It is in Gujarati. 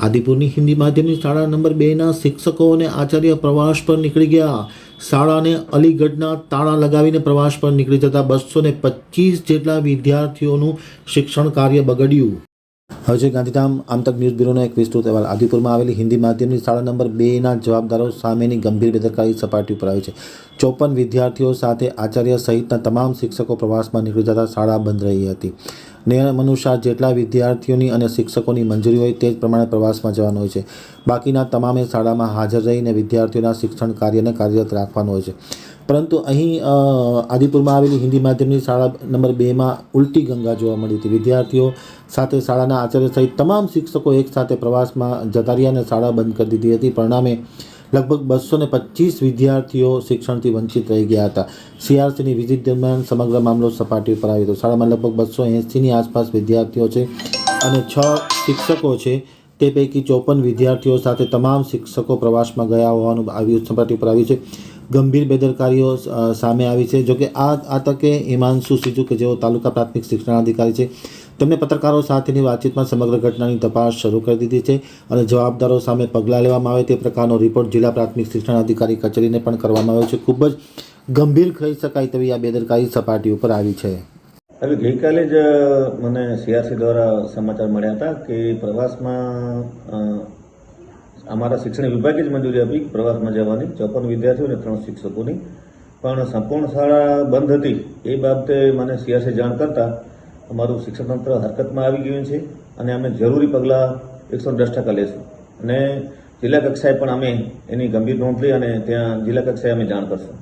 આદિપુરની હિન્દી માધ્યમની શાળા નંબર 2ના શિક્ષકો અને આચાર્ય પ્રવાસ પર નીકળી ગયા। શાળાને અલીગઢના તાળા લગાવીને પ્રવાસ પર નીકળી જતા 225 જેટલા વિદ્યાર્થીઓનું શિક્ષણ કાર્ય બગડ્યું। હવે છે ગાંધીધામ આમતક ન્યૂઝ બ્યુરોનો એક વિસ્તૃત અહેવાલ। આદિપુરમાં આવેલી હિન્દી માધ્યમની શાળા નંબર 2ના જવાબદારો સામેની ગંભીર બેદરકારી સપાટી ઉપર આવી છે। 54 વિદ્યાર્થીઓ સાથે આચાર્ય સહિતના તમામ શિક્ષકો પ્રવાસમાં નીકળી જતા શાળા બંધ રહી હતી। નિયમ અનુસાર જેટલા વિદ્યાર્થીઓની અને શિક્ષકોની મંજૂરી હોય તે જ પ્રમાણે પ્રવાસમાં જવાનું હોય છે। બાકીના તમામે શાળામાં હાજર રહીને વિદ્યાર્થીઓના શિક્ષણ કાર્યને કાર્યરત રાખવાનું હોય છે। પરંતુ અહીં આદિપુરમાં આવેલી હિન્દી માધ્યમની શાળા નંબર 2માં ઉલટી ગંગા જોવા મળી હતી। વિદ્યાર્થીઓ સાથે શાળાના આચાર્ય સહિત તમામ શિક્ષકો એક સાથે પ્રવાસમાં જતા રહ્યા અને શાળા બંધ કરી દીધી હતી। પરિણામે લગભગ 225 વિદ્યાર્થીઓ શિક્ષણથી વંચિત રહી ગયા હતા। CRCની વિઝિટ દરમિયાન સમગ્ર મામલો સપાટી ઉપર આવ્યો હતો। શાળામાં લગભગ 280ની આસપાસ વિદ્યાર્થીઓ છે અને 6 શિક્ષકો છે। તે પૈકી 54 વિદ્યાર્થીઓ સાથે તમામ શિક્ષકો પ્રવાસમાં ગયા હોવાનું સપાટી ઉપર આવ્યું છે। ગંભીર બેદરકારીઓ સામે આવી છે। જોકે આ તકે હિમાંશુ સિજુ કે જેઓ તાલુકા પ્રાથમિક શિક્ષણાધિકારી છે તેમણે પત્રકારો સાથેની વાતચીતમાં સમગ્ર ઘટનાની તપાસ શરૂ કરી દીધી છે અને જવાબદારો સામે પગલાં લેવામાં આવે તે પ્રકારનો રિપોર્ટ જિલ્લા પ્રાથમિક શિક્ષણાધિકારી કચેરીને પણ કરવામાં આવ્યો છે। ખૂબ જ ગંભીર કહી શકાય તેવી આ બેદરકારી સપાટી ઉપર આવી છે। હવે ગઈકાલે જ મને CRC દ્વારા સમાચાર મળ્યા હતા કે પ્રવાસમાં અમારા શિક્ષણ વિભાગે જ મંજૂરી આપી પ્રવાસમાં જવાની 54 વિદ્યાર્થીઓ અને 3 શિક્ષકોની, પણ સંપૂર્ણ શાળા બંધ હતી એ બાબતે મને CRC જાણ કરતાં અમારું શિક્ષણ તંત્ર હરકતમાં આવી ગયું છે અને અમે જરૂરી પગલાં 110% લેશું અને જિલ્લા કક્ષાએ પણ અમે એની ગંભીર નોંધ લઈ અને ત્યાં જિલ્લા કક્ષાએ અમે જાણ કરશું।